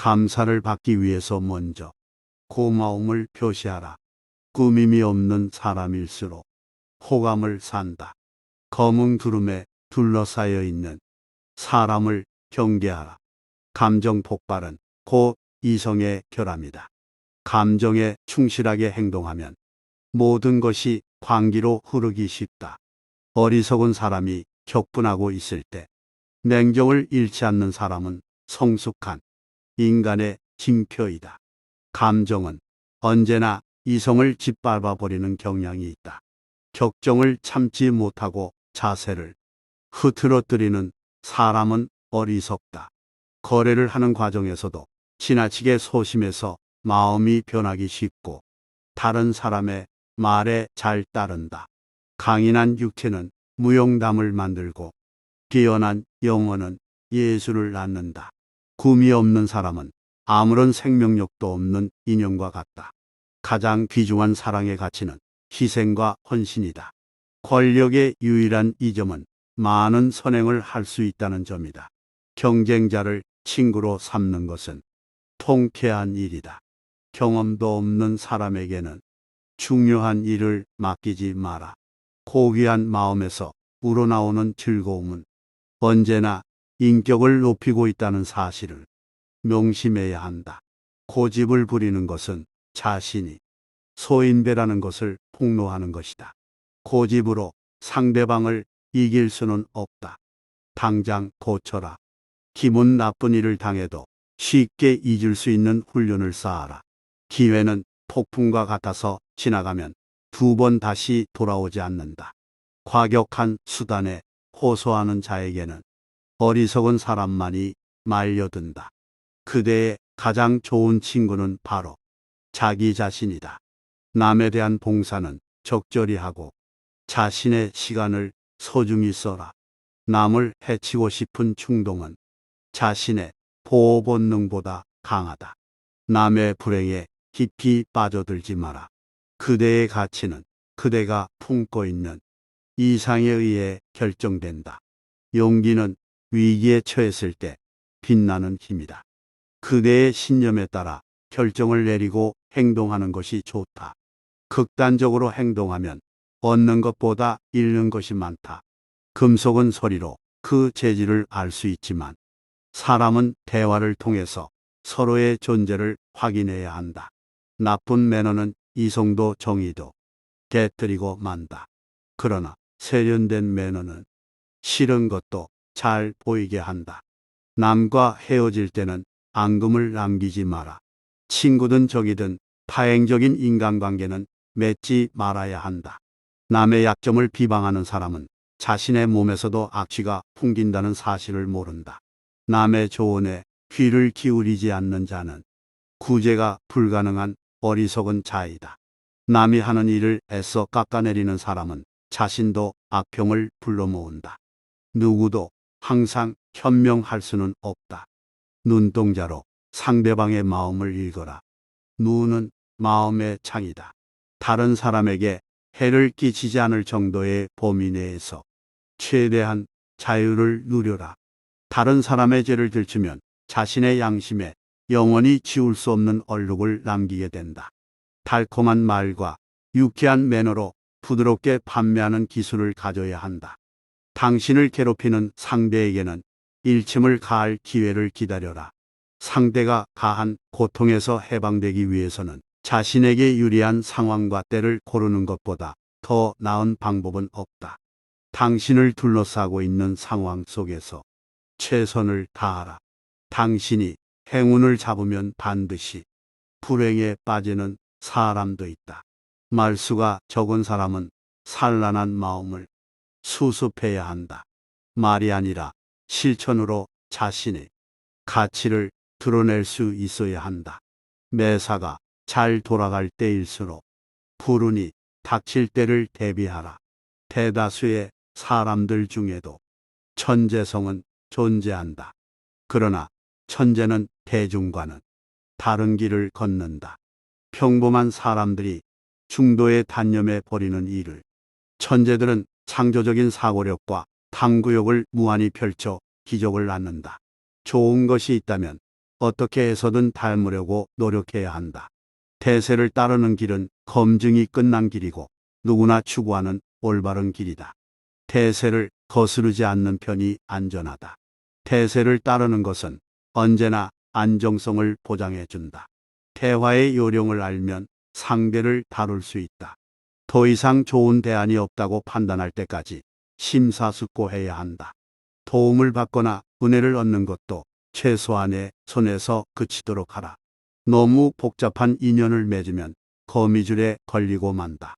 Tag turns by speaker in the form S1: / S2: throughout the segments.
S1: 감사를 받기 위해서 먼저 고마움을 표시하라. 꾸밈이 없는 사람일수록 호감을 산다. 검은 구름에 둘러싸여 있는 사람을 경계하라. 감정 폭발은 곧 이성의 결함이다. 감정에 충실하게 행동하면 모든 것이 광기로 흐르기 쉽다. 어리석은 사람이 격분하고 있을 때 냉정을 잃지 않는 사람은 성숙한 인간의 징표이다. 감정은 언제나 이성을 짓밟아 버리는 경향이 있다. 격정을 참지 못하고 자세를 흐트러뜨리는 사람은 어리석다. 거래를 하는 과정에서도 지나치게 소심해서 마음이 변하기 쉽고 다른 사람의 말에 잘 따른다. 강인한 육체는 무용담을 만들고 뛰어난 영혼은 예술을 낳는다. 꿈이 없는 사람은 아무런 생명력도 없는 인형과 같다. 가장 귀중한 사랑의 가치는 희생과 헌신이다. 권력의 유일한 이점은 많은 선행을 할 수 있다는 점이다. 경쟁자를 친구로 삼는 것은 통쾌한 일이다. 경험도 없는 사람에게는 중요한 일을 맡기지 마라. 고귀한 마음에서 우러나오는 즐거움은 언제나 인격을 높이고 있다는 사실을 명심해야 한다. 고집을 부리는 것은 자신이 소인배라는 것을 폭로하는 것이다. 고집으로 상대방을 이길 수는 없다. 당장 고쳐라. 기분 나쁜 일을 당해도 쉽게 잊을 수 있는 훈련을 쌓아라. 기회는 폭풍과 같아서 지나가면 두 번 다시 돌아오지 않는다. 과격한 수단에 호소하는 자에게는 어리석은 사람만이 말려든다. 그대의 가장 좋은 친구는 바로 자기 자신이다. 남에 대한 봉사는 적절히 하고 자신의 시간을 소중히 써라. 남을 해치고 싶은 충동은 자신의 보호 본능보다 강하다. 남의 불행에 깊이 빠져들지 마라. 그대의 가치는 그대가 품고 있는 이상에 의해 결정된다. 용기는 위기에 처했을 때 빛나는 힘이다. 그대의 신념에 따라 결정을 내리고 행동하는 것이 좋다. 극단적으로 행동하면 얻는 것보다 잃는 것이 많다. 금속은 소리로 그 재질을 알 수 있지만 사람은 대화를 통해서 서로의 존재를 확인해야 한다. 나쁜 매너는 이성도 정의도 깨뜨리고 만다. 그러나 세련된 매너는 싫은 것도 잘 보이게 한다. 남과 헤어질 때는 앙금을 남기지 마라. 친구든 적이든 파행적인 인간관계는 맺지 말아야 한다. 남의 약점을 비방하는 사람은 자신의 몸에서도 악취가 풍긴다는 사실을 모른다. 남의 조언에 귀를 기울이지 않는 자는 구제가 불가능한 어리석은 자이다. 남이 하는 일을 애써 깎아내리는 사람은 자신도 악평을 불러 모은다. 누구도 항상 현명할 수는 없다. 눈동자로 상대방의 마음을 읽어라. 눈은 마음의 창이다. 다른 사람에게 해를 끼치지 않을 정도의 범위 내에서 최대한 자유를 누려라. 다른 사람의 죄를 들추면 자신의 양심에 영원히 지울 수 없는 얼룩을 남기게 된다. 달콤한 말과 유쾌한 매너로 부드럽게 판매하는 기술을 가져야 한다. 당신을 괴롭히는 상대에게는 일침을 가할 기회를 기다려라. 상대가 가한 고통에서 해방되기 위해서는 자신에게 유리한 상황과 때를 고르는 것보다 더 나은 방법은 없다. 당신을 둘러싸고 있는 상황 속에서 최선을 다하라. 당신이 행운을 잡으면 반드시 불행에 빠지는 사람도 있다. 말수가 적은 사람은 산란한 마음을 수습해야 한다. 말이 아니라 실천으로 자신의 가치를 드러낼 수 있어야 한다. 매사가 잘 돌아갈 때일수록 불운이 닥칠 때를 대비하라. 대다수의 사람들 중에도 천재성은 존재한다. 그러나 천재는 대중과는 다른 길을 걷는다. 평범한 사람들이 중도의 단념에 버리는 일을 천재들은 창조적인 사고력과 탐구욕을 무한히 펼쳐 기적을 낳는다. 좋은 것이 있다면 어떻게 해서든 닮으려고 노력해야 한다. 대세를 따르는 길은 검증이 끝난 길이고 누구나 추구하는 올바른 길이다. 대세를 거스르지 않는 편이 안전하다. 대세를 따르는 것은 언제나 안정성을 보장해 준다. 대화의 요령을 알면 상대를 다룰 수 있다. 더 이상 좋은 대안이 없다고 판단할 때까지 심사숙고해야 한다. 도움을 받거나 은혜를 얻는 것도 최소한의 손에서 그치도록 하라. 너무 복잡한 인연을 맺으면 거미줄에 걸리고 만다.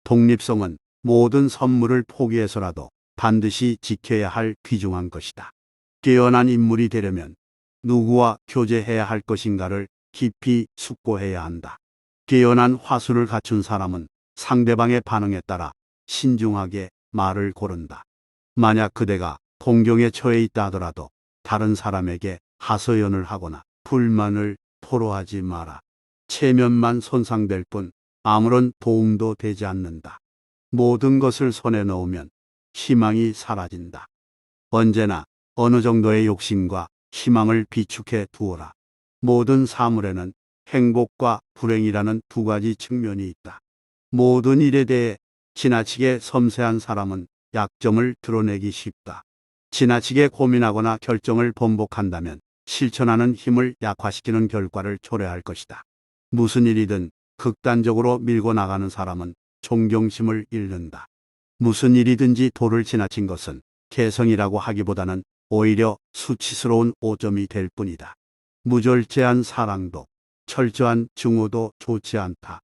S1: 독립성은 모든 선물을 포기해서라도 반드시 지켜야 할 귀중한 것이다. 뛰어난 인물이 되려면 누구와 교제해야 할 것인가를 깊이 숙고해야 한다. 뛰어난 화술을 갖춘 사람은 상대방의 반응에 따라 신중하게 말을 고른다. 만약 그대가 공경에 처해 있다 하더라도 다른 사람에게 하소연을 하거나 불만을 토로하지 마라. 체면만 손상될 뿐 아무런 도움도 되지 않는다. 모든 것을 손에 넣으면 희망이 사라진다. 언제나 어느 정도의 욕심과 희망을 비축해 두어라. 모든 사물에는 행복과 불행이라는 두 가지 측면이 있다. 모든 일에 대해 지나치게 섬세한 사람은 약점을 드러내기 쉽다. 지나치게 고민하거나 결정을 번복한다면 실천하는 힘을 약화시키는 결과를 초래할 것이다. 무슨 일이든 극단적으로 밀고 나가는 사람은 존경심을 잃는다. 무슨 일이든지 도를 지나친 것은 개성이라고 하기보다는 오히려 수치스러운 오점이 될 뿐이다. 무절제한 사랑도 철저한 증오도 좋지 않다.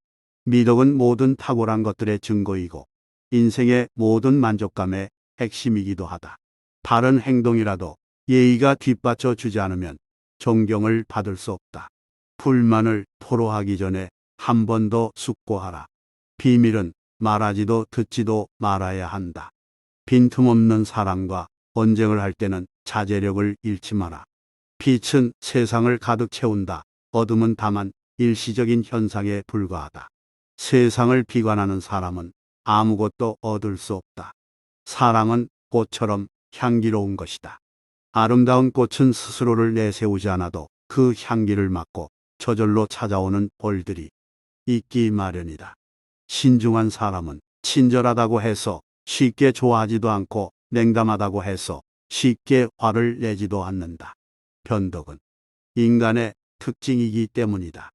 S1: 미덕은 모든 탁월한 것들의 증거이고 인생의 모든 만족감의 핵심이기도 하다. 바른 행동이라도 예의가 뒷받쳐 주지 않으면 존경을 받을 수 없다. 불만을 토로하기 전에 한 번 더 숙고하라. 비밀은 말하지도 듣지도 말아야 한다. 빈틈없는 사랑과 언쟁을 할 때는 자제력을 잃지 마라. 빛은 세상을 가득 채운다. 어둠은 다만 일시적인 현상에 불과하다. 세상을 비관하는 사람은 아무것도 얻을 수 없다. 사랑은 꽃처럼 향기로운 것이다. 아름다운 꽃은 스스로를 내세우지 않아도 그 향기를 맡고 저절로 찾아오는 벌들이 있기 마련이다. 신중한 사람은 친절하다고 해서 쉽게 좋아하지도 않고 냉담하다고 해서 쉽게 화를 내지도 않는다. 변덕은 인간의 특징이기 때문이다.